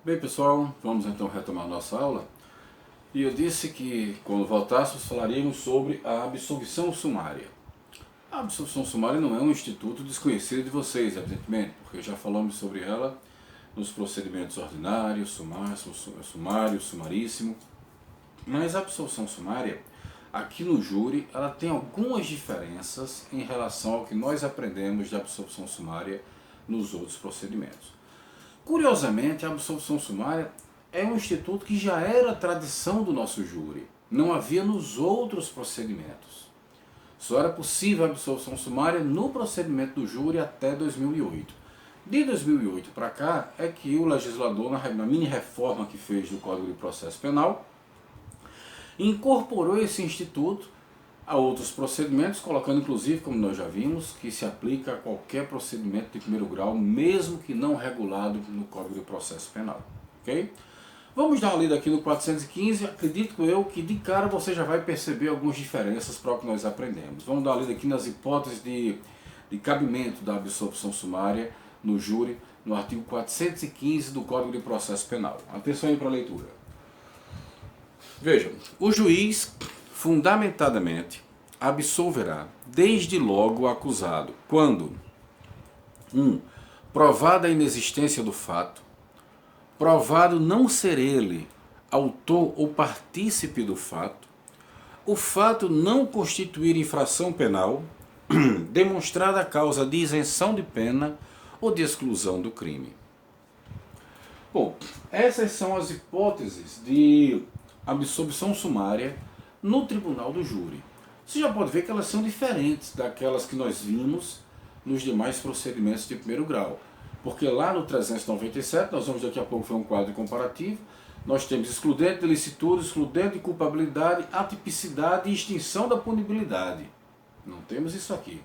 Bem, pessoal, vamos então retomar nossa aula. E eu disse que quando voltássemos falaríamos sobre a absolvição sumária. A absolvição sumária não é um instituto desconhecido de vocês, evidentemente, porque já falamos sobre ela nos procedimentos ordinários, sumário, sumaríssimo. Mas a absolvição sumária, aqui no júri, ela tem algumas diferenças em relação ao que nós aprendemos de absolvição sumária nos outros procedimentos. Curiosamente, a absolvição sumária é um instituto que já era tradição do nosso júri. Não havia nos outros procedimentos. Só era possível a absolvição sumária no procedimento do júri até 2008. De 2008 para cá é que o legislador, na mini-reforma que fez do Código de Processo Penal, incorporou esse instituto a outros procedimentos, colocando inclusive, como nós já vimos, que se aplica a qualquer procedimento de primeiro grau, mesmo que não regulado no Código de Processo Penal. Ok? Vamos dar uma lida aqui no 415, acredito eu que de cara você já vai perceber algumas diferenças para o que nós aprendemos. Vamos dar uma lida aqui nas hipóteses de cabimento da absolvição sumária no júri, no artigo 415 do Código de Processo Penal. Atenção aí para a leitura. Vejam, o juiz fundamentadamente absolverá desde logo o acusado quando 1. Provada a inexistência do fato, provado não ser ele autor ou partícipe do fato, o fato não constituir infração penal, demonstrada a causa de isenção de pena ou de exclusão do crime. Bom, essas são as hipóteses de absolvição sumária no tribunal do júri. Você já pode ver que elas são diferentes daquelas que nós vimos nos demais procedimentos de primeiro grau. Porque lá no 397, nós vamos daqui a pouco ver um quadro comparativo, nós temos excludente de licitude, excludente de culpabilidade, atipicidade e extinção da punibilidade. Não temos isso aqui.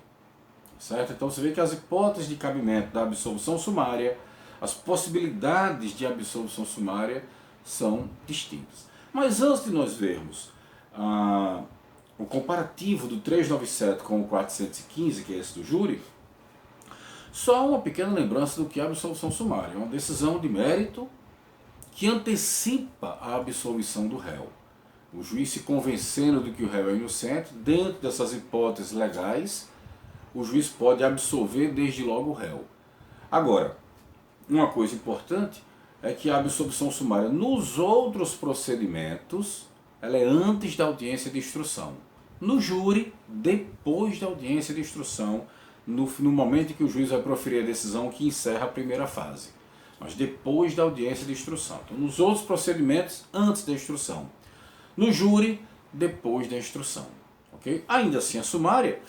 Certo? Então você vê que as hipóteses de cabimento da absolvição sumária, as possibilidades de absolvição sumária são distintas. Mas antes de nós vermos o comparativo do 397 com o 415, que é esse do júri, só uma pequena lembrança do que é a absolvição sumária. É uma decisão de mérito que antecipa a absolvição do réu. O juiz se convencendo de que o réu é inocente, dentro dessas hipóteses legais, o juiz pode absolver desde logo o réu. Agora, uma coisa importante é que a absolvição sumária nos outros procedimentos, ela é antes da audiência de instrução. No júri, depois da audiência de instrução, no momento em que o juiz vai proferir a decisão que encerra a primeira fase. Mas depois da audiência de instrução. Então, nos outros procedimentos, antes da instrução. No júri, depois da instrução. Okay? Ainda assim, a sumária,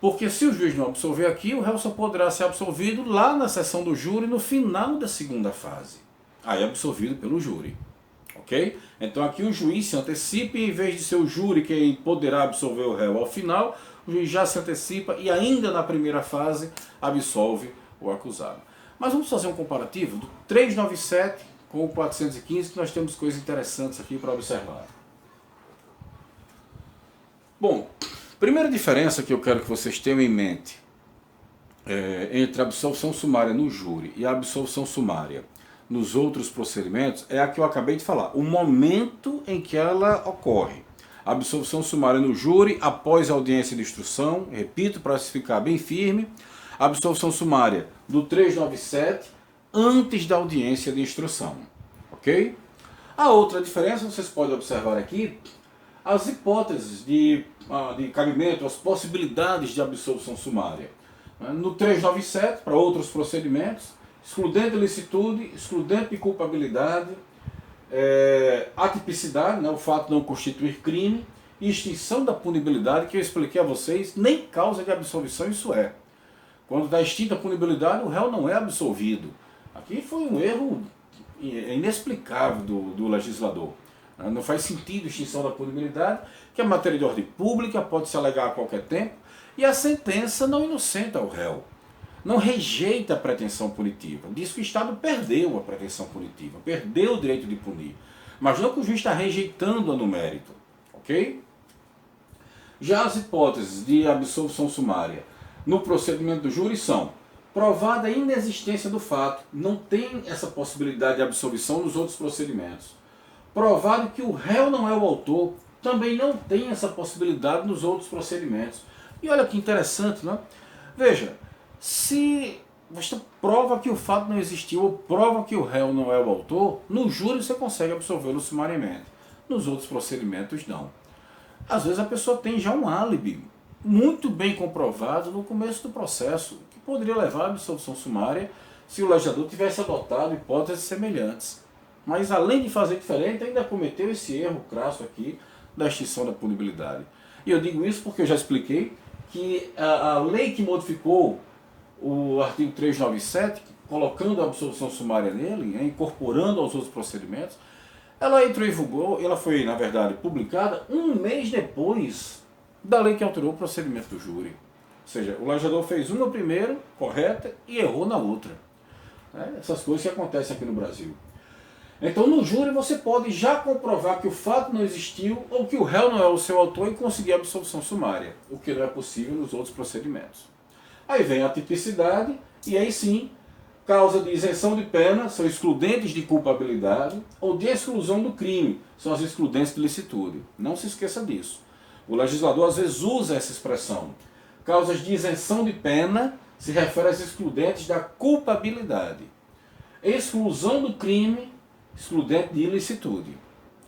porque se o juiz não absolver aqui, o réu só poderá ser absolvido lá na sessão do júri, no final da segunda fase. Aí absolvido pelo júri. Ok? Então aqui o juiz se antecipa e em vez de ser o júri quem poderá absolver o réu ao final, o juiz já se antecipa e ainda na primeira fase absolve o acusado. Mas vamos fazer um comparativo do 397 com o 415, que nós temos coisas interessantes aqui para observar. Bom, primeira diferença que eu quero que vocês tenham em mente entre a absolvição sumária no júri e a absolvição sumária nos outros procedimentos é a que eu acabei de falar, o momento em que ela ocorre. A absolvição sumária no júri após a audiência de instrução, repito, para se ficar bem firme, a absolvição sumária do 397 antes da audiência de instrução. Ok? A outra diferença, vocês podem observar aqui, as hipóteses de cabimento, as possibilidades de absolvição sumária. No 397, para outros procedimentos, excludente de licitude, excludente de culpabilidade, atipicidade, o fato de não constituir crime, e extinção da punibilidade, que eu expliquei a vocês, nem causa de absolvição isso é. Quando dá extinta a punibilidade, o réu não é absolvido. Aqui foi um erro inexplicável do legislador. Não faz sentido extinção da punibilidade, que é matéria de ordem pública, pode se alegar a qualquer tempo, e a sentença não inocenta o réu. Não rejeita a pretensão punitiva. Diz que o Estado perdeu a pretensão punitiva, perdeu o direito de punir. Mas não que o juiz está rejeitando-a no mérito. Ok? Já as hipóteses de absolvição sumária no procedimento do júri são Provada a inexistência do fato, não tem essa possibilidade de absolvição nos outros procedimentos. Provado que o réu não é o autor, também não tem essa possibilidade nos outros procedimentos. E olha que interessante, não é? Veja, se você prova que o fato não existiu ou prova que o réu não é o autor, no júri você consegue absolvê-lo sumariamente. Nos outros procedimentos, não. Às vezes a pessoa tem já um álibi muito bem comprovado no começo do processo, que poderia levar à absolvição sumária se o legislador tivesse adotado hipóteses semelhantes. Mas além de fazer diferente, ainda cometeu esse erro crasso aqui da extinção da punibilidade. E eu digo isso porque eu já expliquei que a lei que modificou o artigo 397, colocando a absolvição sumária nele, incorporando aos outros procedimentos, ela entrou em vigor, ela foi, na verdade, publicada um mês depois da lei que alterou o procedimento do júri. Ou seja, o legislador fez uma primeiro, correta, e errou na outra. Essas coisas que acontecem aqui no Brasil. Então, no júri, você pode já comprovar que o fato não existiu ou que o réu não é o seu autor e conseguir a absolvição sumária, o que não é possível nos outros procedimentos. Aí vem a tipicidade, e aí sim, causa de isenção de pena são excludentes de culpabilidade ou de exclusão do crime, são as excludentes de licitude. Não se esqueça disso. O legislador às vezes usa essa expressão. Causas de isenção de pena se refere às excludentes da culpabilidade. Exclusão do crime, excludente de ilicitude.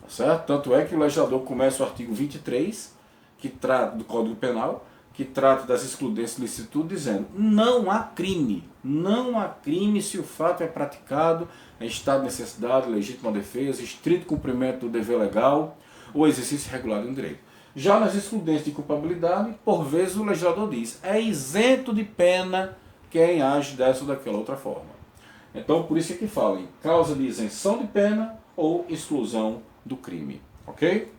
Tá certo? Tanto é que o legislador começa o artigo 23, que trata do Código Penal, que trata das excludentes de licitude, dizendo: não há crime se o fato é praticado em estado de necessidade, legítima defesa, estrito cumprimento do dever legal ou exercício regular de um direito. Já nas excludentes de culpabilidade, por vezes o legislador diz: é isento de pena quem age dessa ou daquela outra forma. Então, por isso é que fala em causa de isenção de pena ou exclusão do crime. Ok?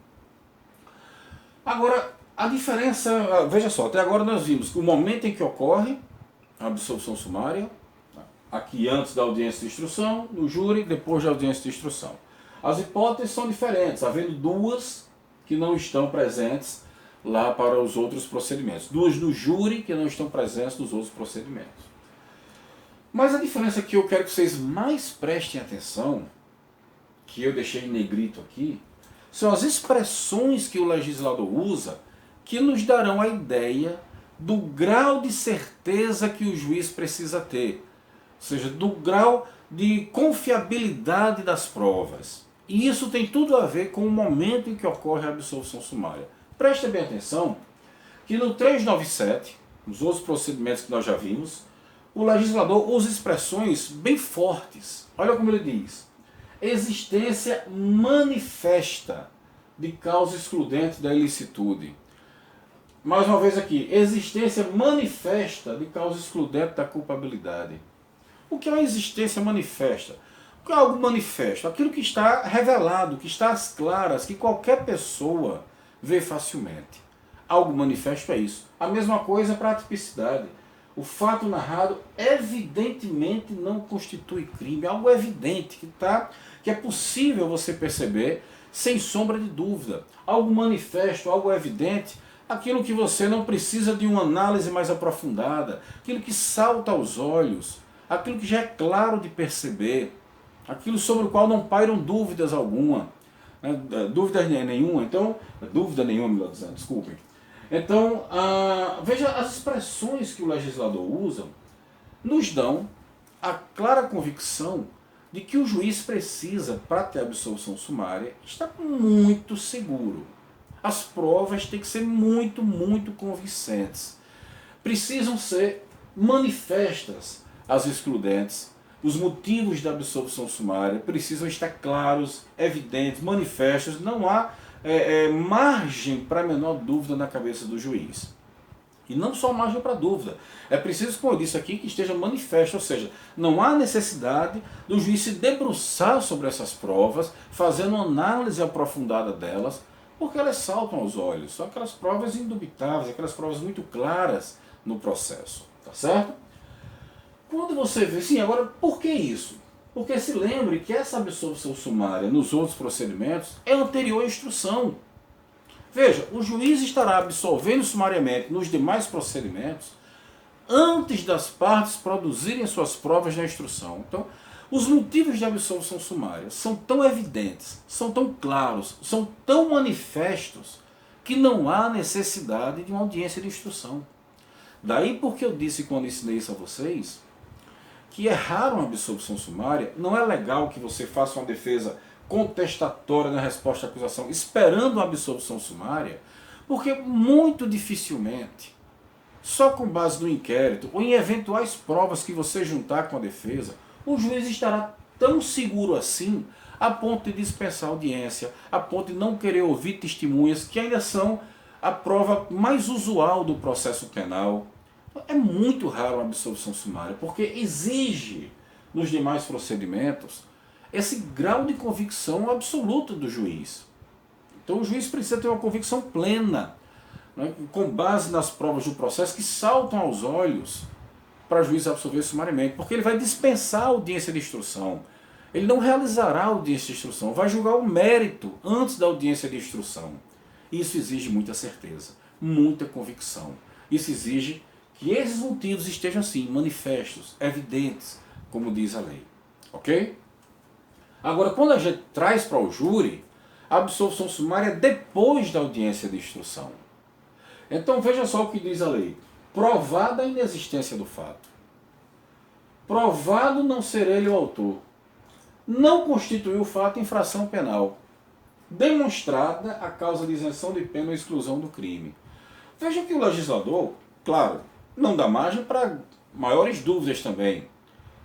Agora, a diferença, veja só, até agora nós vimos o momento em que ocorre a absolvição sumária, aqui antes da audiência de instrução, no júri, depois da audiência de instrução. As hipóteses são diferentes, havendo duas que não estão presentes lá para os outros procedimentos. Duas no júri que não estão presentes nos outros procedimentos. Mas a diferença que eu quero que vocês mais prestem atenção, que eu deixei em negrito aqui, são as expressões que o legislador usa que nos darão a ideia do grau de certeza que o juiz precisa ter. Ou seja, do grau de confiabilidade das provas. E isso tem tudo a ver com o momento em que ocorre a absolvição sumária. Preste bem atenção que no 397, nos outros procedimentos que nós já vimos, o legislador usa expressões bem fortes. Olha como ele diz: existência manifesta de causa excludente da ilicitude. Mais uma vez aqui, existência manifesta de causa excludente da culpabilidade. O que é uma existência manifesta? O que é algo manifesto? Aquilo que está revelado, que está às claras, que qualquer pessoa vê facilmente. Algo manifesto é isso. A mesma coisa para a tipicidade. O fato narrado evidentemente não constitui crime. Algo evidente, que é possível você perceber sem sombra de dúvida. Algo manifesto, algo evidente, aquilo que você não precisa de uma análise mais aprofundada, aquilo que salta aos olhos, aquilo que já é claro de perceber, aquilo sobre o qual não pairam dúvidas alguma, dúvida nenhuma, melhor dizendo, desculpem. Então, veja, as expressões que o legislador usa nos dão a clara convicção de que o juiz precisa, para ter absolvição sumária, estar muito seguro. As provas têm que ser muito, muito convincentes. Precisam ser manifestas as excludentes. Os motivos da absolvição sumária precisam estar claros, evidentes, manifestos. Não há margem para a menor dúvida na cabeça do juiz. E não só margem para dúvida. É preciso, como eu disse aqui, que esteja manifesto. Ou seja, não há necessidade do juiz se debruçar sobre essas provas, fazendo uma análise aprofundada delas, porque elas saltam aos olhos. São aquelas provas indubitáveis, aquelas provas muito claras no processo. Tá certo? Quando você vê, sim, agora por que isso? Porque se lembre que essa absolvição sumária nos outros procedimentos é anterior à instrução. Veja, o juiz estará absolvendo sumariamente nos demais procedimentos antes das partes produzirem suas provas na instrução. Então, os motivos de absolvição sumária são tão evidentes, são tão claros, são tão manifestos, que não há necessidade de uma audiência de instrução. Daí porque eu disse quando ensinei isso a vocês, que é raro uma absolvição sumária, não é legal que você faça uma defesa contestatória na resposta à acusação, esperando uma absolvição sumária, porque muito dificilmente, só com base no inquérito, ou em eventuais provas que você juntar com a defesa, o juiz estará tão seguro assim, a ponto de dispensar a audiência, a ponto de não querer ouvir testemunhas que ainda são a prova mais usual do processo penal. É muito raro uma absolvição sumária, porque exige, nos demais procedimentos, esse grau de convicção absoluta do juiz. Então o juiz precisa ter uma convicção plena, né, com base nas provas do processo que saltam aos olhos para o juiz absolver sumariamente, porque ele vai dispensar a audiência de instrução. Ele não realizará a audiência de instrução, vai julgar o mérito antes da audiência de instrução. Isso exige muita certeza, muita convicção. Isso exige que esses motivos estejam assim, manifestos, evidentes, como diz a lei. Ok? Agora, quando a gente traz para o júri, a absolvição sumária é depois da audiência de instrução. Então veja só o que diz a lei. Provada a inexistência do fato. Provado não ser ele o autor. Não constituiu o fato infração penal. Demonstrada a causa de isenção de pena ou exclusão do crime. Veja que o legislador, claro, não dá margem para maiores dúvidas também.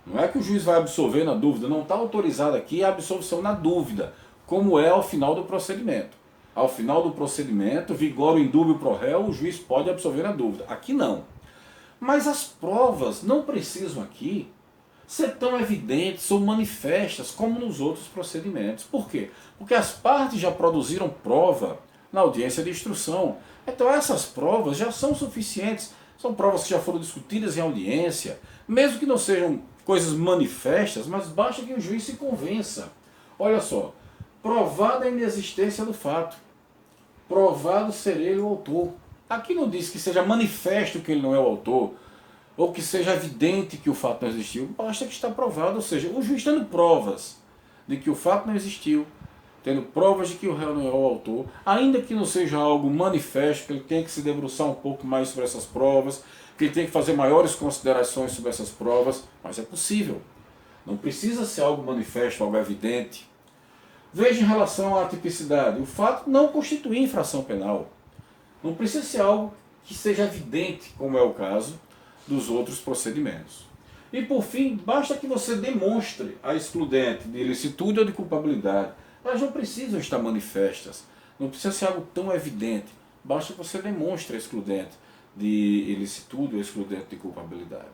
Não é que o juiz vai absolver na dúvida, não está autorizada aqui a absolvição na dúvida, como é ao final do procedimento. Ao final do procedimento, vigora o indúbio pro réu, o juiz pode absolver na dúvida. Aqui não. Mas as provas não precisam aqui ser tão evidentes ou manifestas como nos outros procedimentos. Por quê? Porque as partes já produziram prova na audiência de instrução. Então essas provas já são suficientes. São provas que já foram discutidas em audiência, mesmo que não sejam coisas manifestas, mas basta que o juiz se convença. Olha só, provada a inexistência do fato, provado ser ele o autor. Aqui não diz que seja manifesto que ele não é o autor, ou que seja evidente que o fato não existiu, basta que está provado, ou seja, o juiz tendo provas de que o fato não existiu, tendo provas de que o réu não é o autor, ainda que não seja algo manifesto, que ele tem que se debruçar um pouco mais sobre essas provas, que ele tem que fazer maiores considerações sobre essas provas, mas é possível. Não precisa ser algo manifesto, algo evidente. Veja em relação à tipicidade, o fato não constitui infração penal. Não precisa ser algo que seja evidente, como é o caso dos outros procedimentos. E por fim, basta que você demonstre a excludente de ilicitude ou de culpabilidade. Elas não precisam estar manifestas, não precisa ser algo tão evidente. Basta que você demonstre a excludente de ilicitude ou a excludente de culpabilidade.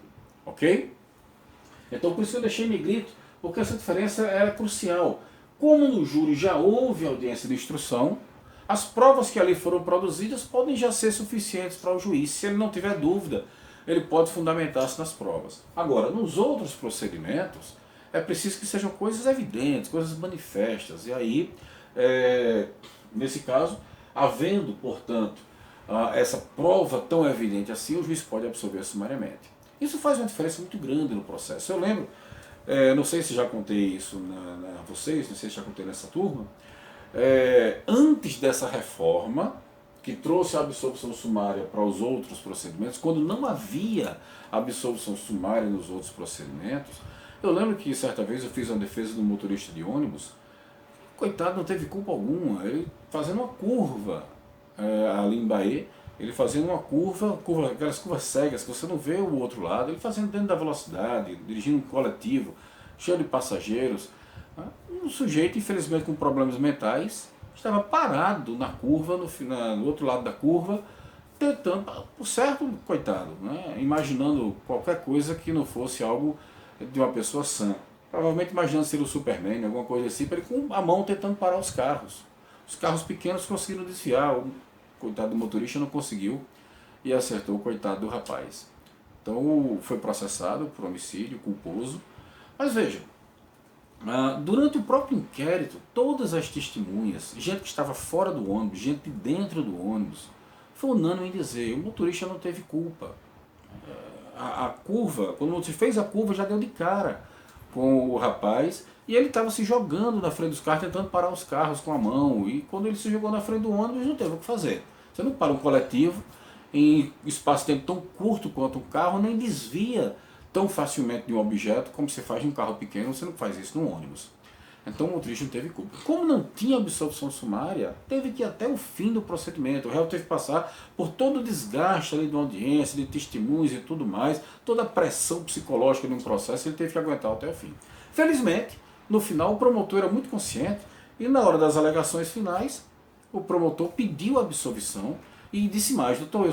Ok? Então por isso que eu deixei em negrito, porque essa diferença é crucial. Como no júri já houve audiência de instrução, as provas que ali foram produzidas podem já ser suficientes para o juiz. Se ele não tiver dúvida, ele pode fundamentar-se nas provas. Agora, nos outros procedimentos, é preciso que sejam coisas evidentes, coisas manifestas. E aí, nesse caso, havendo, portanto, essa prova tão evidente assim, o juiz pode absolver sumariamente. Isso faz uma diferença muito grande no processo. Eu lembro, não sei se já contei isso a vocês, não sei se já contei nessa turma, antes dessa reforma, que trouxe a absolvição sumária para os outros procedimentos, quando não havia absolvição sumária nos outros procedimentos, eu lembro que certa vez eu fiz uma defesa do motorista de ônibus, coitado, não teve culpa alguma, ele fazendo uma curva ali em Bahia, ele fazendo uma curva, aquelas curvas cegas que você não vê o outro lado, ele fazendo dentro da velocidade, dirigindo um coletivo, cheio de passageiros. Um sujeito, infelizmente, com problemas mentais, estava parado na curva, no outro lado da curva, tentando, por certo, coitado, né, imaginando qualquer coisa que não fosse algo de uma pessoa sã. Provavelmente imaginando ser o Superman, alguma coisa assim, para ele com a mão tentando parar os carros. Os carros pequenos conseguiram desviar, o coitado do motorista não conseguiu e acertou o coitado do rapaz. Então foi processado por homicídio culposo. Mas vejam, durante o próprio inquérito, todas as testemunhas, gente que estava fora do ônibus, gente dentro do ônibus, foi unânime em dizer: o motorista não teve culpa. a curva, quando você fez a curva, já deu de cara com o rapaz, e ele estava se jogando na frente dos carros, tentando parar os carros com a mão, e quando ele se jogou na frente do ônibus, não teve o que fazer. Você não para um coletivo em espaço-tempo tão curto quanto um carro, nem desvia tão facilmente de um objeto como você faz em um carro pequeno, você não faz isso no ônibus. Então o motorista não teve culpa. Como não tinha absolvição sumária, teve que ir até o fim do procedimento. O réu teve que passar por todo o desgaste ali de uma audiência, de testemunhos e tudo mais, toda a pressão psicológica de um processo, ele teve que aguentar até o fim. Felizmente, no final, o promotor era muito consciente e na hora das alegações finais, o promotor pediu a absolvição e disse mais: doutor, eu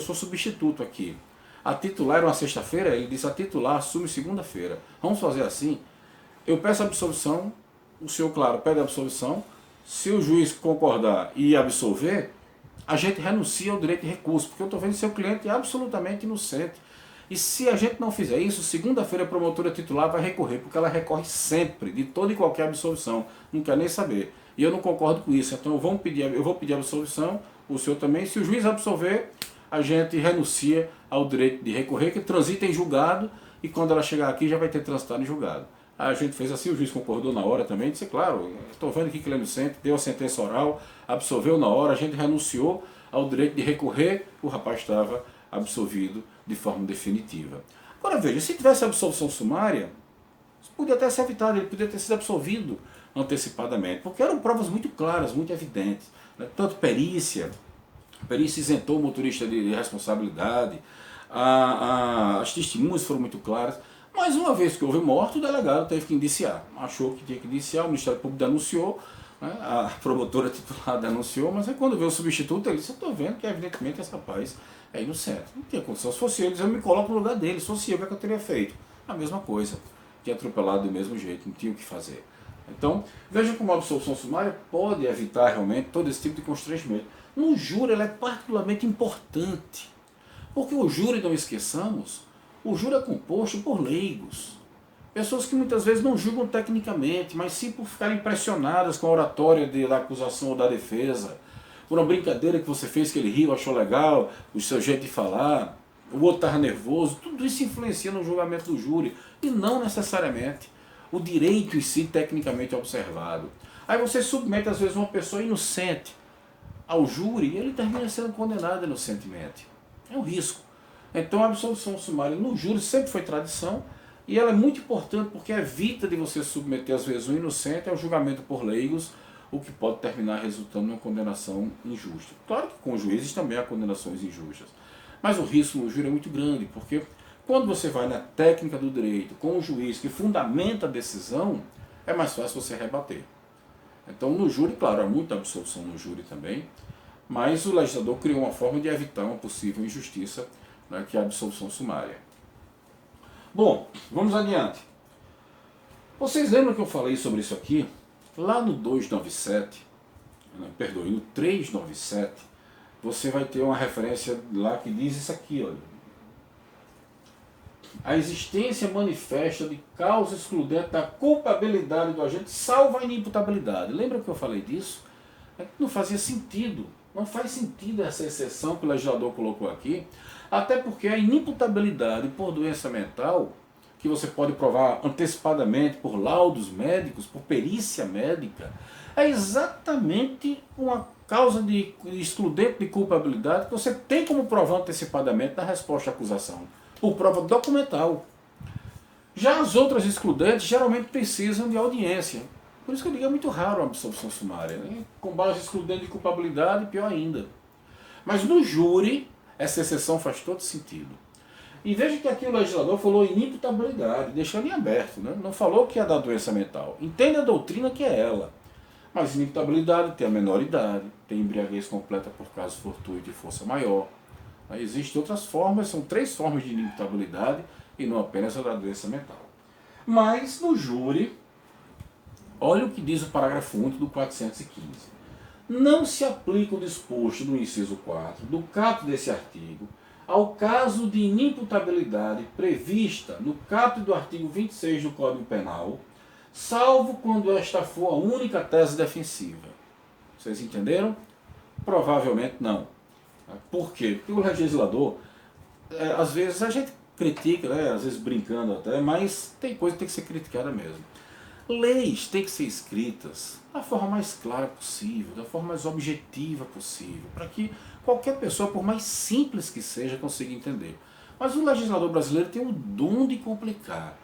sou substituto aqui. A titular era uma sexta-feira, ele disse: a titular assume segunda-feira. Vamos fazer assim? Eu peço a absolvição, o senhor, claro, pede a absolvição. Se o juiz concordar e absolver, a gente renuncia ao direito de recurso, porque eu estou vendo que seu cliente é absolutamente inocente. E se a gente não fizer isso, segunda-feira a promotora titular vai recorrer, porque ela recorre sempre, de toda e qualquer absolvição, não quer nem saber. E eu não concordo com isso, então eu vou pedir a absolvição, o senhor também. Se o juiz absolver, a gente renuncia ao direito de recorrer, que transita em julgado, e quando ela chegar aqui já vai ter transitado em julgado. A gente fez assim, o juiz concordou na hora também, disse: claro, estou vendo aqui que ele é inocente, deu a sentença oral, absolveu na hora, a gente renunciou ao direito de recorrer, o rapaz estava absolvido de forma definitiva. Agora veja, se tivesse absolvição sumária, isso podia até ser evitado, ele podia ter sido absolvido antecipadamente, porque eram provas muito claras, muito evidentes, né? Tanto perícia isentou o motorista de responsabilidade, as testemunhas foram muito claras. Mas uma vez que houve morte, o delegado teve que indiciar. Achou que tinha que indiciar, o Ministério Público denunciou, né? A promotora titular denunciou, mas aí quando veio o substituto, ele disse: eu estou vendo que evidentemente esse rapaz é inocente. Não tinha condição. Se fosse ele, eu me coloco no lugar dele. Se fosse eu, o que eu teria feito? A mesma coisa. Tinha atropelado do mesmo jeito, não tinha o que fazer. Então, veja como a absolvição sumária pode evitar realmente todo esse tipo de constrangimento. No júri, ela é particularmente importante, porque o júri, não esqueçamos, o júri é composto por leigos, pessoas que muitas vezes não julgam tecnicamente, mas sim por ficarem impressionadas com a oratória da acusação ou da defesa, por uma brincadeira que você fez que ele riu, achou legal, o seu jeito de falar, o outro estava nervoso, tudo isso influencia no julgamento do júri, e não necessariamente o direito em si tecnicamente observado. Aí você submete às vezes uma pessoa inocente ao júri e ele termina sendo condenado inocentemente. É um risco. Então a absolvição sumária no júri sempre foi tradição, e ela é muito importante porque evita de você submeter às vezes um inocente ao julgamento por leigos, o que pode terminar resultando numa condenação injusta. Claro que com juízes também há condenações injustas, mas o risco no júri é muito grande, porque quando você vai na técnica do direito com o juiz que fundamenta a decisão, é mais fácil você rebater. Então no júri, claro, há muita absolvição no júri também, mas o legislador criou uma forma de evitar uma possível injustiça, né, que é a absolvição sumária. Bom, vamos adiante. Vocês lembram que eu falei sobre isso aqui? Lá no 297, perdoe, no 397, você vai ter uma referência lá que diz isso aqui, olha. A existência manifesta de causa excludente da culpabilidade do agente, salvo a inimputabilidade. Lembra que eu falei disso? Não fazia sentido. Não faz sentido essa exceção que o legislador colocou aqui, até porque a inimputabilidade por doença mental, que você pode provar antecipadamente por laudos médicos, por perícia médica, é exatamente uma causa de excludente de culpabilidade que você tem como provar antecipadamente na resposta à acusação, por prova documental. Já as outras excludentes geralmente precisam de audiência. Por isso que eu digo, é muito raro a absolvição sumária, né? Com base excludente de culpabilidade, pior ainda. Mas no júri, essa exceção faz todo sentido. E veja que aqui o legislador falou inimputabilidade, deixou em aberto, né? Não falou que é da doença mental. Entende a doutrina que é ela. Mas inimputabilidade tem a menor idade, tem embriaguez completa por caso fortuito e força maior. Existem outras formas, são 3 formas de inimputabilidade e não apenas a da doença mental. Mas no júri, olha o que diz o parágrafo único do 415. Não se aplica o disposto do inciso 4 do caput desse artigo ao caso de inimputabilidade prevista no caput do artigo 26 do Código Penal, salvo quando esta for a única tese defensiva. Vocês entenderam? Provavelmente não. Por quê? Porque o legislador, às vezes a gente critica, né, às vezes brincando até, mas tem coisa que tem que ser criticada mesmo. Leis têm que ser escritas da forma mais clara possível, da forma mais objetiva possível, para que qualquer pessoa, por mais simples que seja, consiga entender. Mas o legislador brasileiro tem o dom de complicar.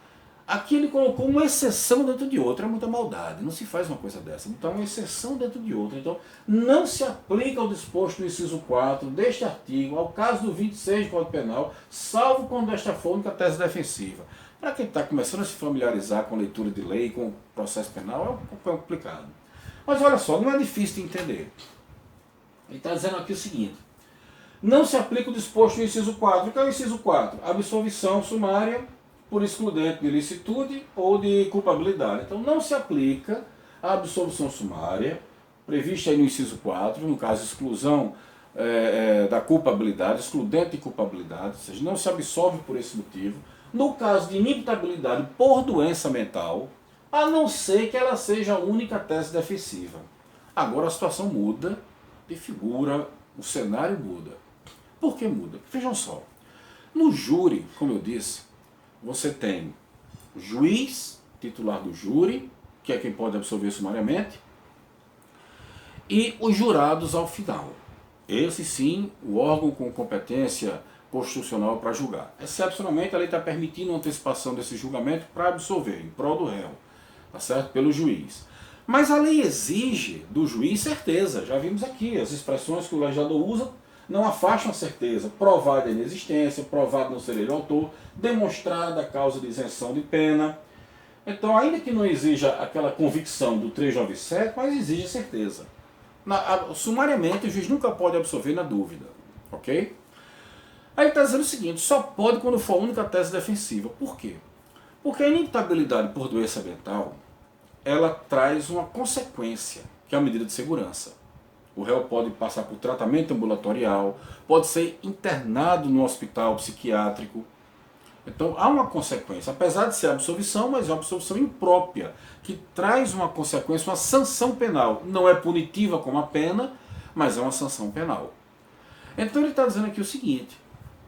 Aqui ele colocou uma exceção dentro de outra, é muita maldade, não se faz uma coisa dessa. Então, uma exceção dentro de outra. Então, não se aplica ao disposto do inciso 4 deste artigo, ao caso do 26 do Código Penal, salvo quando esta for a única tese defensiva. Para quem está começando a se familiarizar com leitura de lei, com processo penal, é um pouco complicado. Mas olha só, não é difícil de entender. Ele está dizendo aqui o seguinte: não se aplica o disposto do inciso 4. O que é o inciso 4? Absolvição sumária por excludente de ilicitude ou de culpabilidade. Então não se aplica a absolvição sumária, prevista aí no inciso 4, no caso exclusão da culpabilidade, excludente de culpabilidade, ou seja, não se absolve por esse motivo, no caso de inimputabilidade por doença mental, a não ser que ela seja a única tese defensiva. Agora a situação muda de figura, o cenário muda. Por que muda? Vejam só, no júri, como eu disse, você tem o juiz, titular do júri, que é quem pode absolver sumariamente, e os jurados ao final. Esse sim, o órgão com competência constitucional para julgar. Excepcionalmente, a lei está permitindo uma antecipação desse julgamento para absolver, em prol do réu, tá certo? Pelo juiz. Mas a lei exige do juiz certeza, já vimos aqui, as expressões que o legislador usa não afastam a certeza: provada a inexistência, provado não ser ele o autor, demonstrada a causa de isenção de pena. Então, ainda que não exija aquela convicção do 397, mas exige certeza. Sumariamente, o juiz nunca pode absolver na dúvida, ok? Aí ele está dizendo o seguinte: só pode quando for a única tese defensiva. Por quê? Porque a inimputabilidade por doença mental, ela traz uma consequência, que é a medida de segurança. O réu pode passar por tratamento ambulatorial, pode ser internado no hospital psiquiátrico. Então há uma consequência, apesar de ser absolvição, mas é uma absolvição imprópria, que traz uma consequência, uma sanção penal. Não é punitiva como a pena, mas é uma sanção penal. Então ele está dizendo aqui o seguinte: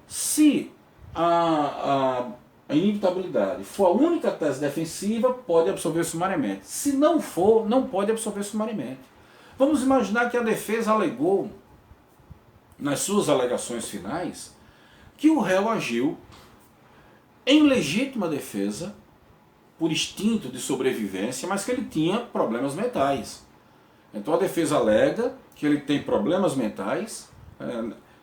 se a inimputabilidade for a única tese defensiva, pode absolver sumariamente. Se não for, não pode absolver sumariamente. Vamos imaginar que a defesa alegou, nas suas alegações finais, que o réu agiu em legítima defesa, por instinto de sobrevivência, mas que ele tinha problemas mentais. Então a defesa alega que ele tem problemas mentais,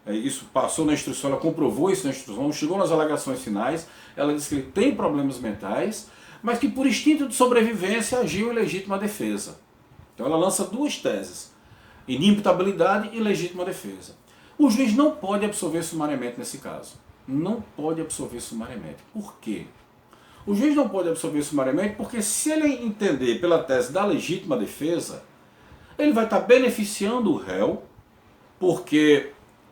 isso passou na instrução, ela comprovou isso na instrução, chegou nas alegações finais, ela disse que ele tem problemas mentais, mas que por instinto de sobrevivência agiu em legítima defesa. Então ela lança duas teses: inimputabilidade e legítima defesa. O juiz não pode absolver sumariamente nesse caso. Não pode absolver sumariamente. Por quê? O juiz não pode absolver sumariamente porque, se ele entender pela tese da legítima defesa, ele vai estar beneficiando o réu, porque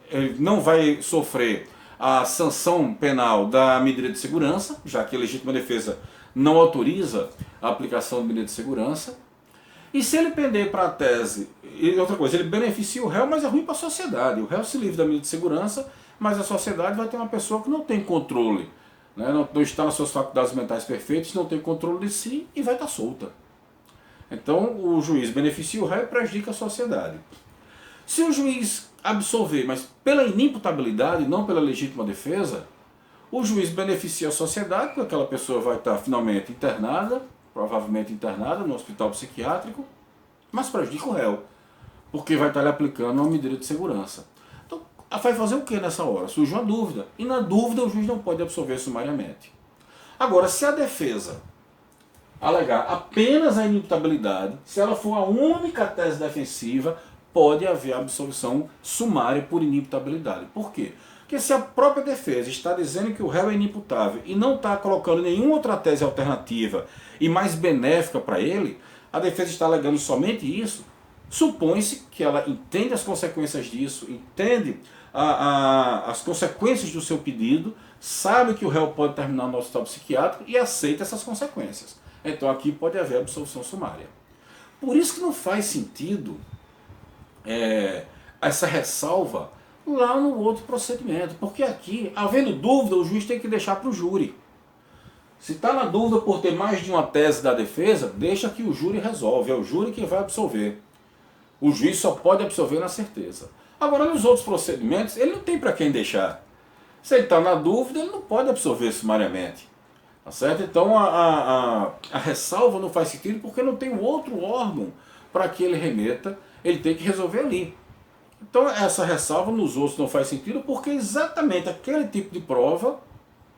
ele não vai sofrer a sanção penal da medida de segurança, já que a legítima defesa não autoriza a aplicação da medida de segurança. E se ele pender para a tese, e outra coisa, ele beneficia o réu, mas é ruim para a sociedade. O réu se livra da medida de segurança, mas a sociedade vai ter uma pessoa que não tem controle, né? Não está nas suas faculdades mentais perfeitas, não tem controle de si e vai estar solta. Então o juiz beneficia o réu e prejudica a sociedade. Se o juiz absolver, mas pela inimputabilidade, não pela legítima defesa, o juiz beneficia a sociedade, porque aquela pessoa vai estar finalmente internada, provavelmente internada no hospital psiquiátrico, mas prejudica o réu, porque vai estar lhe aplicando uma medida de segurança. Então, vai fazer o que nessa hora? Surge uma dúvida, e na dúvida o juiz não pode absolver sumariamente. Agora, se a defesa alegar apenas a inimputabilidade, se ela for a única tese defensiva, pode haver absolvição sumária por inimputabilidade. Por quê? Porque se a própria defesa está dizendo que o réu é inimputável e não está colocando nenhuma outra tese alternativa e mais benéfica para ele, a defesa está alegando somente isso, supõe-se que ela entende as consequências disso, entende as consequências do seu pedido, sabe que o réu pode terminar no hospital psiquiátrico e aceita essas consequências. Então aqui pode haver absolvição sumária. Por isso que não faz sentido essa ressalva lá no outro procedimento. Porque aqui, havendo dúvida, o juiz tem que deixar para o júri. Se está na dúvida por ter mais de uma tese da defesa, deixa que o júri resolve, é o júri que vai absolver. O juiz só pode absolver na certeza. Agora, nos outros procedimentos, ele não tem para quem deixar. Se ele está na dúvida, ele não pode absolver sumariamente. Tá certo? Então, a ressalva não faz sentido porque não tem outro órgão para que ele remeta, ele tem que resolver ali. Então, essa ressalva nos outros não faz sentido porque exatamente aquele tipo de prova,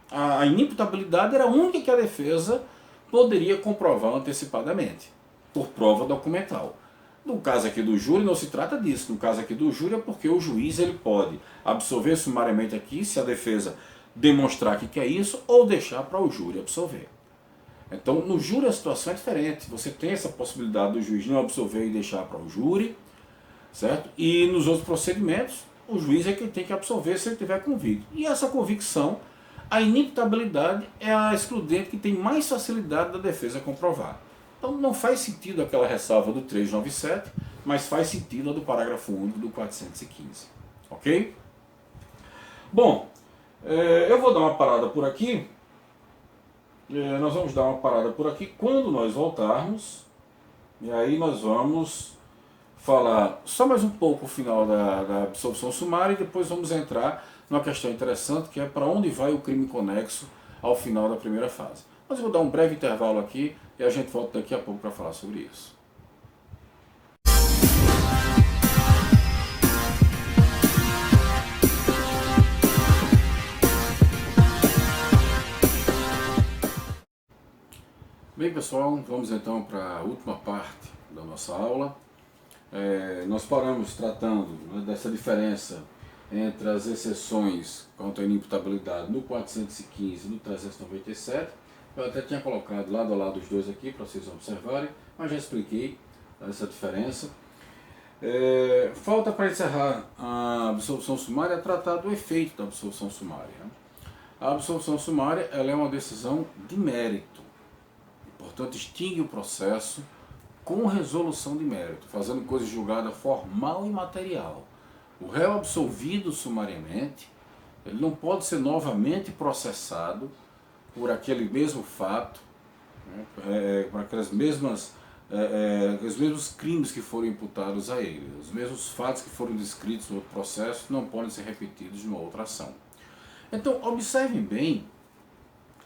a inimputabilidade era a única que a defesa poderia comprovar antecipadamente, por prova documental. No caso aqui do júri não se trata disso, no caso aqui do júri é porque o juiz ele pode absolver sumariamente aqui, se a defesa demonstrar que quer isso, ou deixar para o júri absolver. Então no júri a situação é diferente, você tem essa possibilidade do juiz não absolver e deixar para o júri, certo? E nos outros procedimentos, o juiz é quem tem que absolver se ele tiver convicto. E essa convicção, a inimputabilidade é a excludente que tem mais facilidade da defesa comprovar. Então não faz sentido aquela ressalva do 397, mas faz sentido a do parágrafo único do 415. Ok? Bom, eu vou dar uma parada por aqui. Nós vamos dar uma parada por aqui. Quando nós voltarmos, e aí nós vamos falar só mais um pouco o final da absolvição sumária e depois vamos entrar numa questão interessante que é para onde vai o crime conexo ao final da primeira fase. Mas eu vou dar um breve intervalo aqui e a gente volta daqui a pouco para falar sobre isso. Bem pessoal, vamos então para a última parte da nossa aula. Nós paramos tratando, né, dessa diferença entre as exceções quanto à inimputabilidade no 415 e no 397. Eu até tinha colocado lado a lado os dois aqui para vocês observarem, mas já expliquei essa diferença. Falta para encerrar a absolvição sumária tratar do efeito da absolvição sumária. A absolvição sumária ela é uma decisão de mérito, portanto extingue o processo com resolução de mérito, fazendo coisa julgada formal e material. O réu absolvido sumariamente, ele não pode ser novamente processado por aquele mesmo fato, né, por aquelas mesmas, os mesmos crimes que foram imputados a ele. Os mesmos fatos que foram descritos no outro processo não podem ser repetidos numa outra ação. Então, observem bem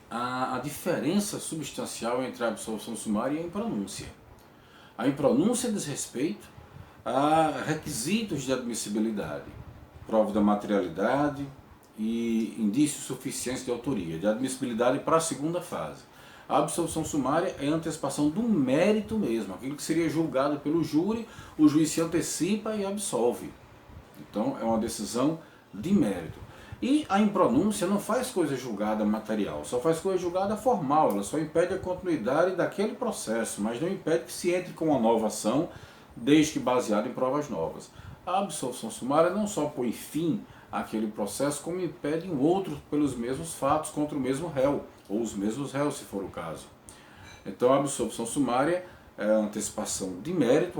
a diferença substancial entre a absolvição sumária e a impronúncia. A impronúncia diz respeito a requisitos de admissibilidade, prova da materialidade e indícios suficientes de autoria, de admissibilidade para a segunda fase. A absolvição sumária é a antecipação do mérito mesmo, aquilo que seria julgado pelo júri, o juiz se antecipa e absolve. Então é uma decisão de mérito. E a impronúncia não faz coisa julgada material, só faz coisa julgada formal, ela só impede a continuidade daquele processo, mas não impede que se entre com uma nova ação, desde que baseada em provas novas. A absolvição sumária não só põe fim àquele processo, como impede um outro pelos mesmos fatos contra o mesmo réu, ou os mesmos réus, se for o caso. Então a absolvição sumária é a antecipação de mérito,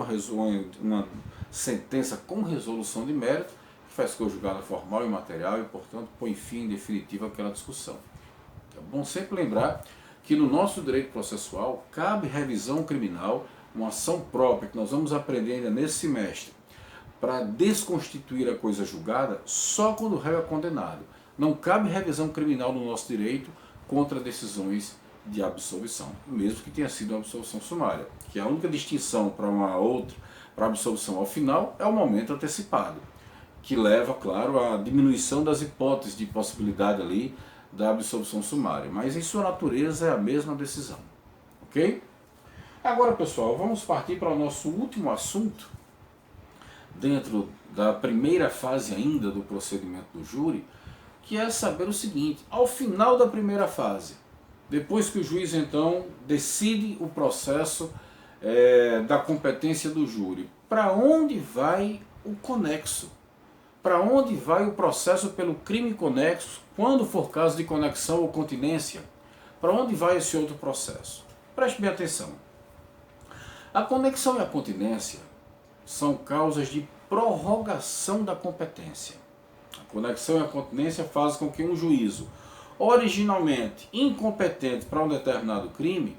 uma sentença com resolução de mérito, que faz coisa julgada formal e material e, portanto, põe fim definitivo àquela discussão. É bom sempre lembrar que no nosso direito processual cabe revisão criminal, uma ação própria que nós vamos aprender ainda nesse semestre, para desconstituir a coisa julgada só quando o réu é condenado. Não cabe revisão criminal no nosso direito contra decisões de absolvição, mesmo que tenha sido uma absolvição sumária, que a única distinção para uma outra, para a absolvição ao final, é o momento antecipado, que leva, claro, à diminuição das hipóteses de possibilidade ali da absolvição sumária, mas em sua natureza é a mesma decisão, ok? Agora, pessoal, vamos partir para o nosso último assunto, dentro da primeira fase ainda do procedimento do júri, que é saber o seguinte: ao final da primeira fase, depois que o juiz então decide o processo da competência do júri, para onde vai o conexo? Para onde vai o processo pelo crime conexo, quando for caso de conexão ou continência? Para onde vai esse outro processo? Preste bem atenção. A conexão e a continência são causas de prorrogação da competência. A conexão e a continência fazem com que um juízo originalmente incompetente para um determinado crime,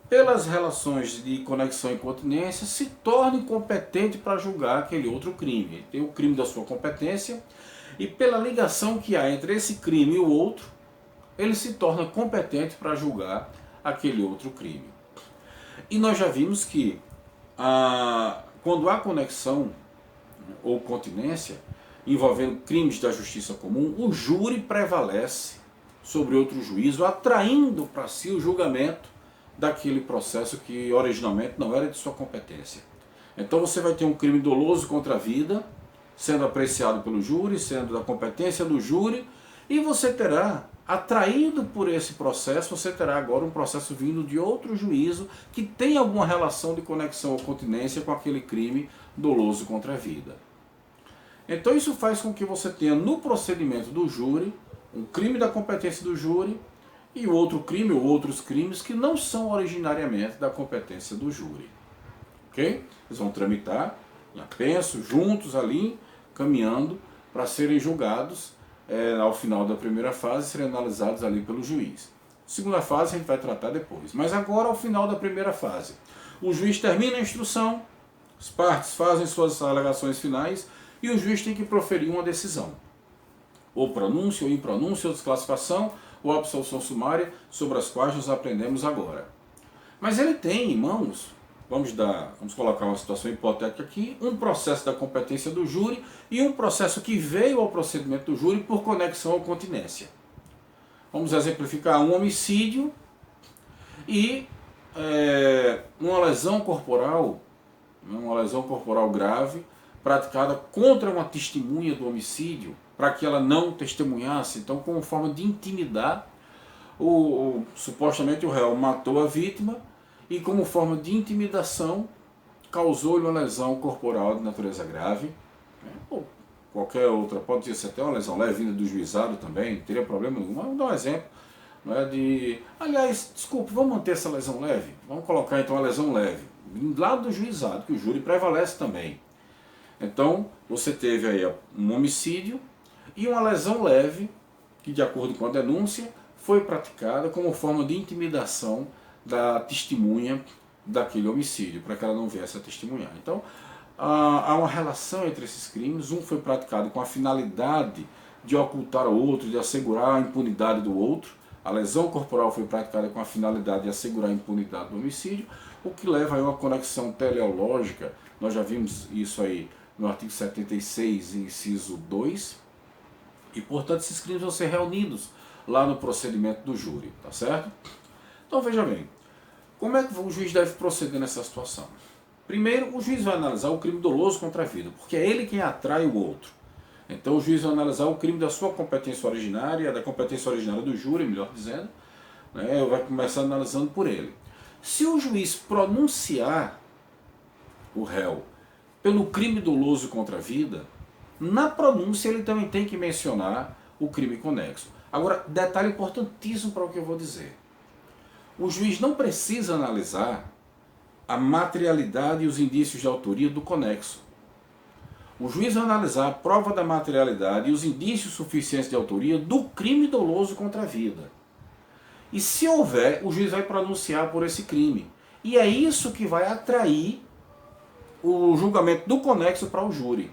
pelas relações de conexão e continência, se torne competente para julgar aquele outro crime. Ele tem o crime da sua competência e pela ligação que há entre esse crime e o outro, ele se torna competente para julgar aquele outro crime. E nós já vimos que quando há conexão ou continência envolvendo crimes da justiça comum, o júri prevalece sobre outro juízo, atraindo para si o julgamento daquele processo que originalmente não era de sua competência. Então você vai ter um crime doloso contra a vida, sendo apreciado pelo júri, sendo da competência do júri, e você terá, atraído por esse processo, você terá agora um processo vindo de outro juízo que tem alguma relação de conexão ou continência com aquele crime doloso contra a vida. Então isso faz com que você tenha no procedimento do júri um crime da competência do júri e outro crime ou outros crimes que não são originariamente da competência do júri. Ok? Eles vão tramitar em apenso, juntos ali, caminhando para serem julgados ao final da primeira fase, serem analisados ali pelo juiz. Segunda fase a gente vai tratar depois. Mas agora, ao final da primeira fase, o juiz termina a instrução, as partes fazem suas alegações finais e o juiz tem que proferir uma decisão. Ou pronúncia, ou impronúncia, ou desclassificação, ou absolução sumária, sobre as quais nós aprendemos agora. Mas ele tem em mãos, vamos colocar uma situação hipotética aqui, um processo da competência do júri e um processo que veio ao procedimento do júri por conexão ou continência. Vamos exemplificar um homicídio e uma lesão corporal grave, praticada contra uma testemunha do homicídio, para que ela não testemunhasse. Então, como forma de intimidar, supostamente o réu matou a vítima e, como forma de intimidação, causou-lhe uma lesão corporal de natureza grave, ou qualquer outra, pode ser até uma lesão leve vinda do juizado também, não teria problema nenhum. Vamos dar um exemplo, não é aliás, desculpe, vamos manter essa lesão leve? Vamos colocar então a lesão leve, lá do juizado, que o júri prevalece também. Então, você teve aí um homicídio e uma lesão leve, que de acordo com a denúncia, foi praticada como forma de intimidação da testemunha daquele homicídio, para que ela não viesse a testemunhar. Então, há uma relação entre esses crimes, um foi praticado com a finalidade de ocultar o outro, de assegurar a impunidade do outro, a lesão corporal foi praticada com a finalidade de assegurar a impunidade do homicídio, o que leva a uma conexão teleológica, nós já vimos isso aí no artigo 76, inciso 2, e portanto esses crimes vão ser reunidos lá no procedimento do júri, tá certo? Então veja bem, como é que o juiz deve proceder nessa situação? Primeiro, o juiz vai analisar o crime doloso contra a vida, porque é ele quem atrai o outro. Então o juiz vai analisar o crime da sua competência originária, da competência originária do júri, melhor dizendo, né? Vai começar analisando por ele. Se o juiz pronunciar o réu pelo crime doloso contra a vida, na pronúncia ele também tem que mencionar o crime conexo. Agora, detalhe importantíssimo para o que eu vou dizer. O juiz não precisa analisar a materialidade e os indícios de autoria do conexo. O juiz vai analisar a prova da materialidade e os indícios suficientes de autoria do crime doloso contra a vida. E se houver, o juiz vai pronunciar por esse crime. E é isso que vai atrair o julgamento do conexo para o júri.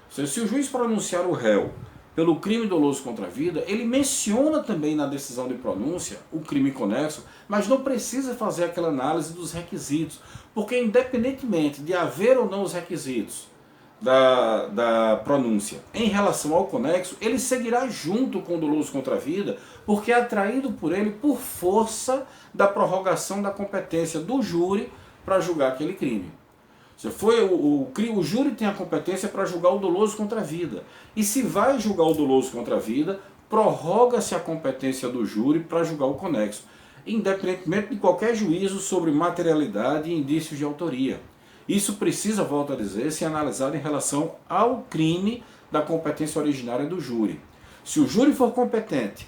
Ou seja, se o juiz pronunciar o réu pelo crime doloso contra a vida, ele menciona também na decisão de pronúncia o crime conexo, mas não precisa fazer aquela análise dos requisitos, porque independentemente de haver ou não os requisitos da pronúncia em relação ao conexo, ele seguirá junto com o doloso contra a vida, porque é atraído por ele por força da prorrogação da competência do júri para julgar aquele crime. O júri tem a competência para julgar o doloso contra a vida. E se vai julgar o doloso contra a vida, prorroga-se a competência do júri para julgar o conexo, independentemente de qualquer juízo sobre materialidade e indícios de autoria. Isso precisa, volto a dizer, ser analisado em relação ao crime da competência originária do júri. Se o júri for competente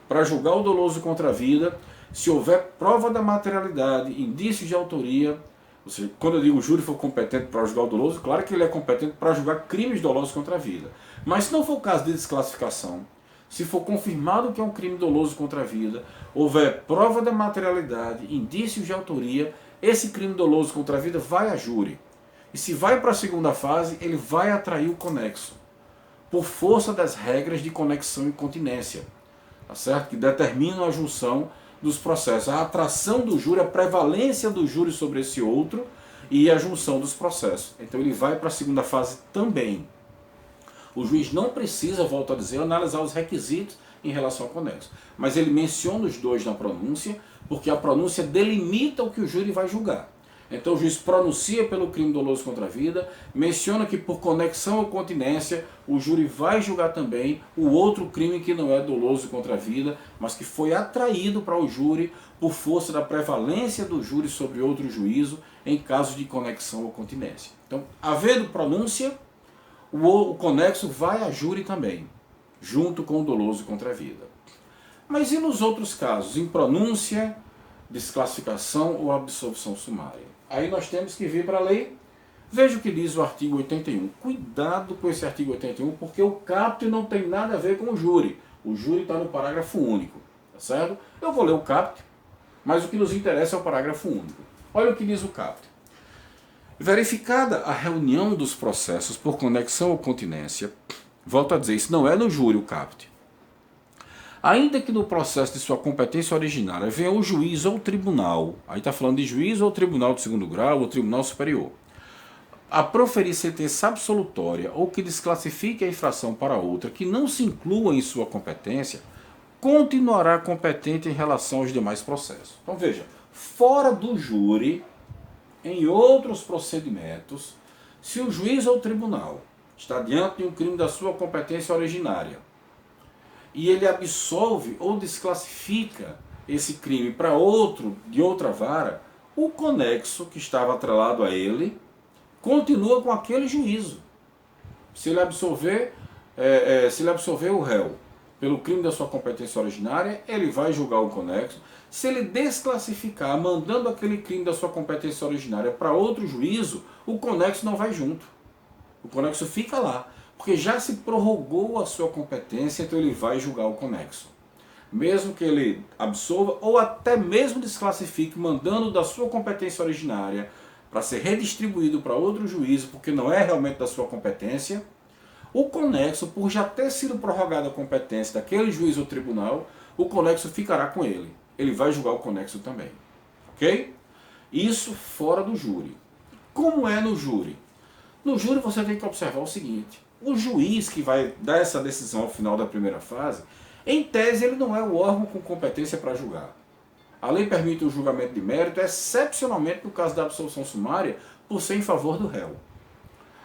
para julgar o doloso contra a vida, se houver prova da materialidade, indícios de autoria, ou seja, quando eu digo o júri for competente para julgar o doloso, claro que ele é competente para julgar crimes dolosos contra a vida. Mas se não for o caso de desclassificação, se for confirmado que é um crime doloso contra a vida, houver prova da materialidade, indícios de autoria, esse crime doloso contra a vida vai a júri. E se vai para a segunda fase, ele vai atrair o conexo, por força das regras de conexão e continência, tá certo? Que determinam a junção dos processos, a atração do júri, a prevalência do júri sobre esse outro e a junção dos processos. Então ele vai para a segunda fase também. O juiz não precisa, volto a dizer, analisar os requisitos em relação ao conexo, mas ele menciona os dois na pronúncia, porque a pronúncia delimita o que o júri vai julgar. Então o juiz pronuncia pelo crime doloso contra a vida, menciona que por conexão ou continência o júri vai julgar também o outro crime que não é doloso contra a vida, mas que foi atraído para o júri por força da prevalência do júri sobre outro juízo em caso de conexão ou continência. Então, havendo pronúncia, o conexo vai a júri também, junto com o doloso contra a vida. Mas e nos outros casos, em pronúncia, desclassificação ou absolvição sumária? Aí nós temos que vir para a lei. Veja o que diz o artigo 81. Cuidado com esse artigo 81, porque o caput não tem nada a ver com o júri. O júri está no parágrafo único, tá certo? Eu vou ler o caput, mas o que nos interessa é o parágrafo único. Olha o que diz o caput. Verificada a reunião dos processos por conexão ou continência, volto a dizer, isso não é no júri o caput. Ainda que no processo de sua competência originária venha o juiz ou o tribunal, aí está falando de juiz ou tribunal de segundo grau ou tribunal superior, a proferir sentença absolutória ou que desclassifique a infração para outra que não se inclua em sua competência, continuará competente em relação aos demais processos. Então veja, fora do júri, em outros procedimentos, se o juiz ou o tribunal está diante de um crime da sua competência originária e ele absolve ou desclassifica esse crime para outro, de outra vara, o conexo que estava atrelado a ele continua com aquele juízo. Se ele absolver o réu pelo crime da sua competência originária, ele vai julgar o conexo. Se ele desclassificar, mandando aquele crime da sua competência originária para outro juízo, o conexo não vai junto. O conexo fica lá, porque já se prorrogou a sua competência, então ele vai julgar o conexo. Mesmo que ele absolva ou até mesmo desclassifique, mandando da sua competência originária para ser redistribuído para outro juízo, porque não é realmente da sua competência, o conexo, por já ter sido prorrogada a competência daquele juiz ou tribunal, o conexo ficará com ele. Ele vai julgar o conexo também. Ok? Isso fora do júri. Como é no júri? No júri você tem que observar o seguinte: o juiz que vai dar essa decisão ao final da primeira fase, em tese ele não é o órgão com competência para julgar. A lei permite o julgamento de mérito, excepcionalmente no caso da absolução sumária, por ser em favor do réu.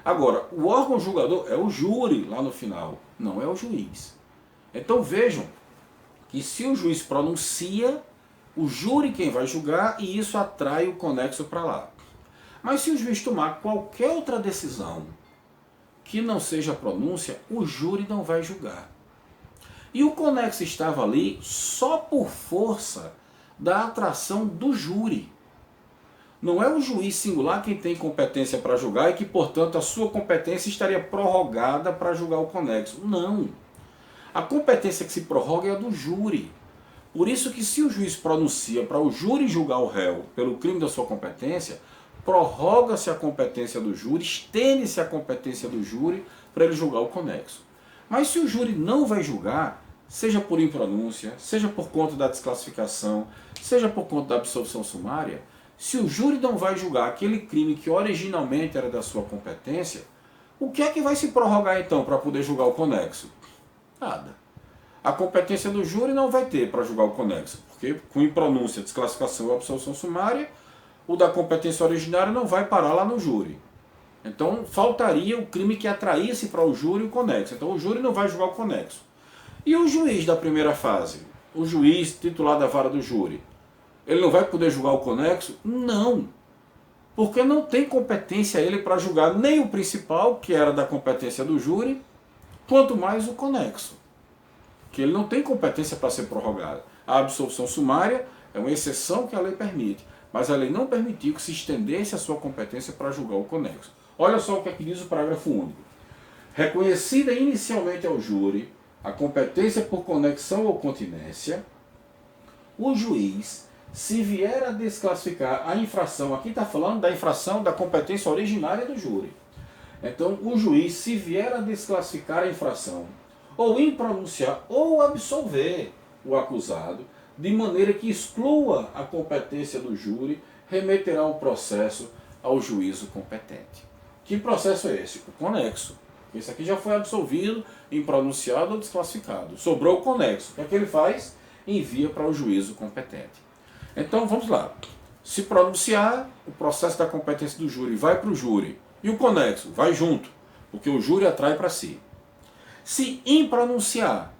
Agora, o órgão julgador é o júri lá no final, não é o juiz. Então vejam que se o juiz pronuncia, o júri quem vai julgar e isso atrai o conexo para lá. Mas se o juiz tomar qualquer outra decisão que não seja pronúncia, o júri não vai julgar. E o conexo estava ali só por força da atração do júri. Não é o juiz singular quem tem competência para julgar e que, portanto, a sua competência estaria prorrogada para julgar o conexo. Não. A competência que se prorroga é a do júri. Por isso que se o juiz pronuncia para o júri julgar o réu pelo crime da sua competência, prorroga-se a competência do júri, estende-se a competência do júri para ele julgar o conexo. Mas se o júri não vai julgar, seja por impronúncia, seja por conta da desclassificação, seja por conta da absolvição sumária, se o júri não vai julgar aquele crime que originalmente era da sua competência, o que é que vai se prorrogar então para poder julgar o conexo? Nada. A competência do júri não vai ter para julgar o conexo, porque com impronúncia, desclassificação ou absolvição sumária, o da competência originária não vai parar lá no júri. Então faltaria o crime que atraísse para o júri o conexo. Então o júri não vai julgar o conexo. E o juiz da primeira fase, o juiz titular da vara do júri, ele não vai poder julgar o conexo? Não. Porque não tem competência ele para julgar nem o principal, que era da competência do júri, quanto mais o conexo. Que ele não tem competência para ser prorrogado. A absolvição sumária é uma exceção que a lei permite, mas a lei não permitiu que se estendesse a sua competência para julgar o conexo. Olha só o que é que diz o parágrafo único. reconhecida inicialmente ao júri a competência por conexão ou continência, o juiz, se vier a desclassificar a infração, aqui está falando da infração da competência originária do júri. Então, o juiz, se vier a desclassificar a infração, ou impronunciar ou absolver o acusado, de maneira que exclua a competência do júri, remeterá o processo ao juízo competente. Que processo é esse? O conexo. Esse aqui já foi absolvido, impronunciado ou desclassificado. Sobrou o conexo. O que é que ele faz? Envia para o juízo competente. Então, vamos lá. Se pronunciar, o processo da competência do júri vai para o júri. E o conexo vai junto, porque o júri atrai para si. Se impronunciar,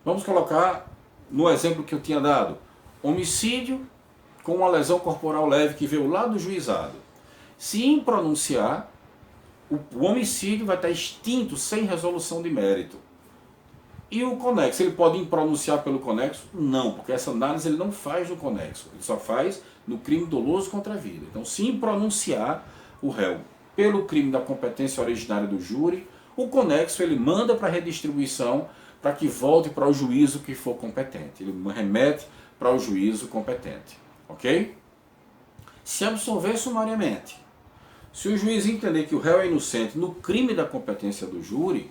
vamos colocar no exemplo que eu tinha dado, homicídio com uma lesão corporal leve que veio lá do juizado. Se impronunciar, o homicídio vai estar extinto sem resolução de mérito. E o conexo, ele pode impronunciar pelo conexo? Não, porque essa análise ele não faz no conexo, ele só faz no crime doloso contra a vida. Então, se impronunciar o réu pelo crime da competência originária do júri, o conexo ele manda para redistribuição para que volte para o juízo que for competente. Ele remete para o juízo competente. Ok? Se absolver sumariamente, se o juiz entender que o réu é inocente no crime da competência do júri,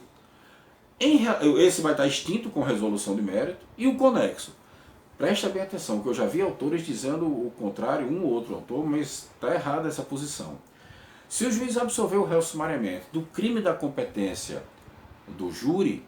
esse vai estar extinto com resolução de mérito. E o conexo? Presta bem atenção, que eu já vi autores dizendo o contrário, um ou outro autor, mas está errada essa posição. Se o juiz absolver o réu sumariamente do crime da competência do júri,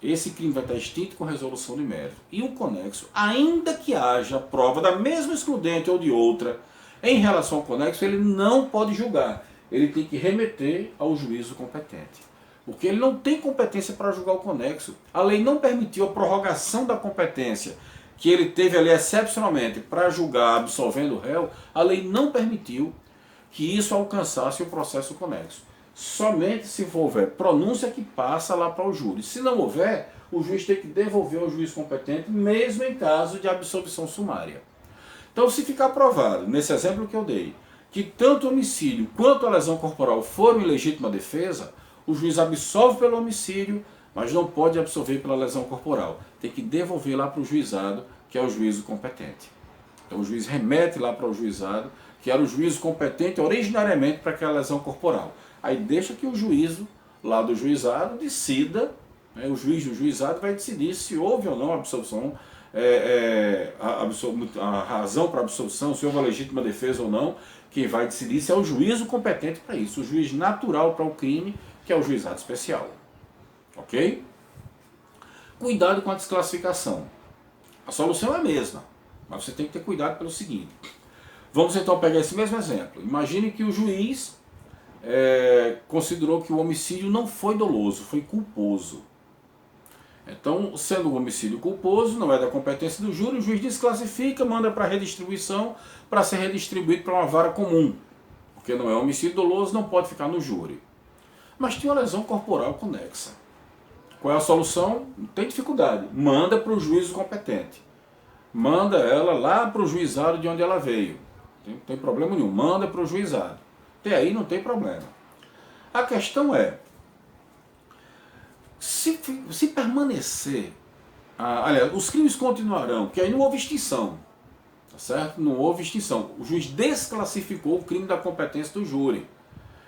esse crime vai estar extinto com resolução de mérito. E o conexo, ainda que haja prova da mesma excludente ou de outra, em relação ao conexo, ele não pode julgar. Ele tem que remeter ao juízo competente. Porque ele não tem competência para julgar o conexo. A lei não permitiu a prorrogação da competência que ele teve ali excepcionalmente para julgar absolvendo o réu. A lei não permitiu que isso alcançasse o processo conexo. Somente se houver pronúncia que passa lá para o júri. Se não houver, o juiz tem que devolver ao juiz competente, mesmo em caso de absolvição sumária. Então, se ficar provado, nesse exemplo que eu dei, que tanto o homicídio quanto a lesão corporal foram em legítima defesa, o juiz absolve pelo homicídio, mas não pode absolver pela lesão corporal. Tem que devolver lá para o juizado, que é o juízo competente. Então, o juiz remete lá para o juizado, que era o juízo competente originariamente para aquela lesão corporal. Aí deixa que o juízo lá do juizado decida, né, o juiz do juizado vai decidir se houve ou não a absolvição, a razão para a absolvição, se houve a legítima defesa ou não. Quem vai decidir se é o juízo competente para isso, o juiz natural para o crime, que é o juizado especial. Ok? Cuidado com a desclassificação. A solução é a mesma, mas você tem que ter cuidado pelo seguinte. Vamos então pegar esse mesmo exemplo. Imagine que o juiz considerou que o homicídio não foi doloso, foi culposo. Então, sendo um homicídio culposo, não é da competência do júri, o juiz desclassifica, manda para redistribuição, para ser redistribuído para uma vara comum. Porque não é homicídio doloso, não pode ficar no júri. Mas tinha uma lesão corporal conexa. Qual é a solução? Não tem dificuldade. Manda para o juízo competente. Manda ela lá para o juizado de onde ela veio. Não tem problema nenhum. Manda para o juizado. Até aí não tem problema. A questão é, se permanecer, aliás, os crimes continuarão, porque aí não houve extinção, tá certo? Não houve extinção. O juiz desclassificou o crime da competência do júri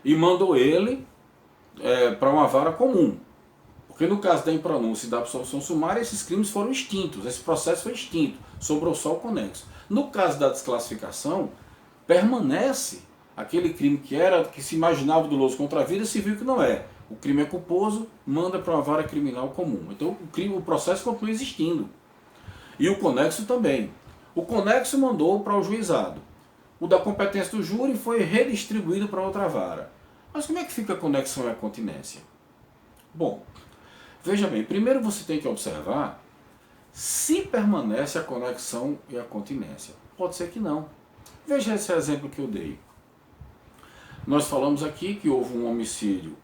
e mandou ele para uma vara comum. Porque no caso da impronúncia e da absolvição sumária, esses crimes foram extintos, esse processo foi extinto, sobrou só o conexo. No caso da desclassificação, permanece aquele crime que se imaginava doloso contra a vida, se viu que não é. O crime é culposo, manda para uma vara criminal comum. Então o processo continua existindo. E o conexo também. O conexo mandou para o juizado. O da competência do júri foi redistribuído para outra vara. Mas como é que fica a conexão e a continência? Bom, veja bem, primeiro você tem que observar se permanece a conexão e a continência. Pode ser que não. Veja esse exemplo que eu dei. Nós falamos aqui que houve um homicídio.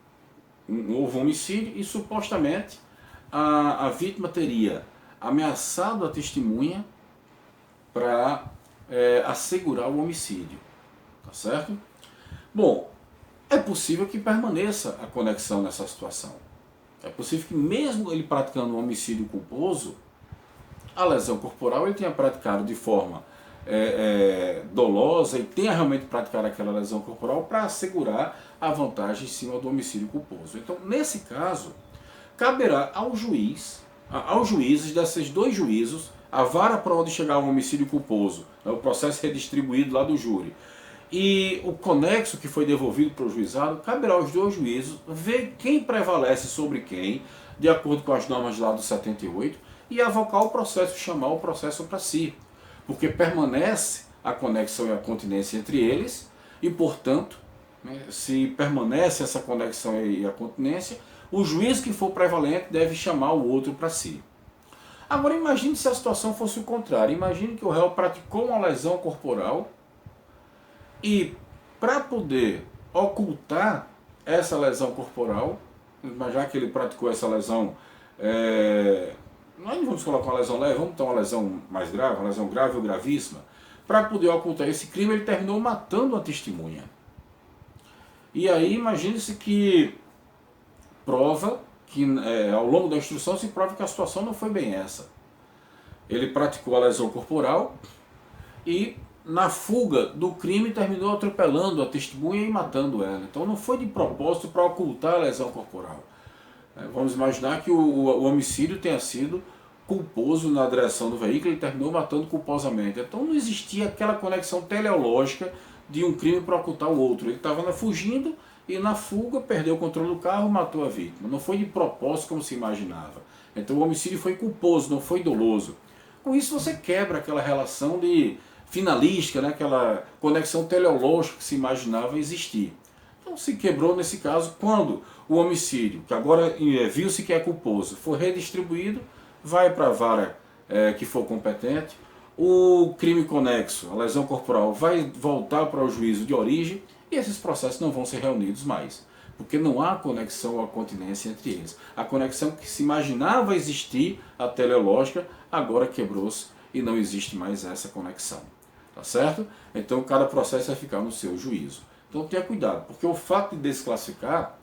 E supostamente a vítima teria ameaçado a testemunha para assegurar o homicídio. Tá certo? Bom, é possível que permaneça a conexão nessa situação. É possível que mesmo ele praticando um homicídio culposo, a lesão corporal ele tenha praticado de forma dolosa e tenha realmente praticado aquela lesão corporal para assegurar a vantagem em cima do homicídio culposo. Então, nesse caso, caberá ao juiz, aos juízes desses dois juízos, a vara para onde chegar o homicídio culposo, né, o processo redistribuído lá do júri, e o conexo que foi devolvido para o juizado, caberá aos dois juízes ver quem prevalece sobre quem, de acordo com as normas lá do 78, e avocar o processo, chamar o processo para si. Porque permanece a conexão e a continência entre eles, e portanto, né, se permanece essa conexão e a continência, o juiz que for prevalente deve chamar o outro para si. Agora imagine se a situação fosse o contrário. Imagine que o réu praticou uma lesão corporal e para poder ocultar essa lesão corporal, já que ele praticou essa lesão, nós não vamos colocar uma lesão leve, vamos ter uma lesão mais grave, uma lesão grave ou gravíssima, para poder ocultar esse crime ele terminou matando a testemunha. E aí imagine-se que prova, que ao longo da instrução se prova que a situação não foi bem essa. Ele praticou a lesão corporal e na fuga do crime terminou atropelando a testemunha e matando ela. Então não foi de propósito para ocultar a lesão corporal. Vamos imaginar que o homicídio tenha sido culposo na direção do veículo e terminou matando culposamente. Então não existia aquela conexão teleológica de um crime para ocultar o outro. Ele estava fugindo e na fuga perdeu o controle do carro e matou a vítima. Não foi de propósito como se imaginava. Então o homicídio foi culposo, não foi doloso. Com isso você quebra aquela relação de finalística, né? Aquela conexão teleológica que se imaginava existir. Então se quebrou nesse caso quando o homicídio, que agora viu-se que é culposo, for redistribuído, vai para a vara que for competente, o crime conexo, a lesão corporal, vai voltar para o juízo de origem e esses processos não vão ser reunidos mais, porque não há conexão ou continência entre eles. A conexão que se imaginava existir, a teleológica, agora quebrou-se e não existe mais essa conexão. Tá certo? Então cada processo vai ficar no seu juízo. Então tenha cuidado, porque o fato de desclassificar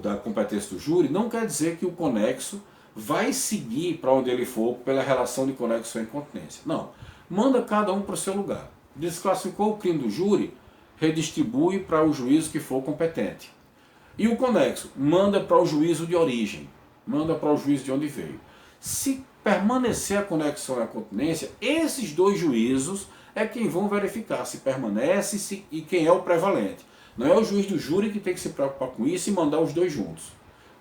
da competência do júri não quer dizer que o conexo vai seguir para onde ele for pela relação de conexão e incontinência. Não. Manda cada um para o seu lugar. Desclassificou o crime do júri, redistribui para o juízo que for competente. E o conexo manda para o juízo de origem, manda para o juízo de onde veio. Se permanecer a conexão e a continência, esses dois juízos é quem vão verificar se permanece e quem é o prevalente. Não é o juiz do júri que tem que se preocupar com isso e mandar os dois juntos.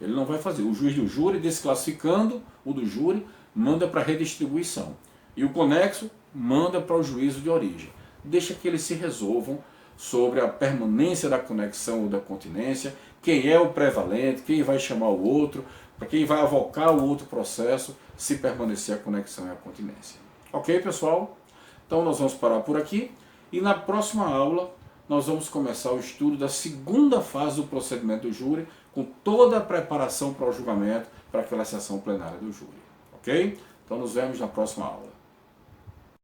Ele não vai fazer. O juiz do júri, desclassificando o do júri, manda para redistribuição. E o conexo manda para o juízo de origem. Deixa que eles se resolvam sobre a permanência da conexão ou da continência, quem é o prevalente, quem vai chamar o outro, para quem vai avocar o outro processo, se permanecer a conexão e a continência. Ok, pessoal? Então nós vamos parar por aqui e na próxima aula nós vamos começar o estudo da segunda fase do procedimento do júri, com toda a preparação para o julgamento, para aquela sessão plenária do júri. Ok? Então nos vemos na próxima aula.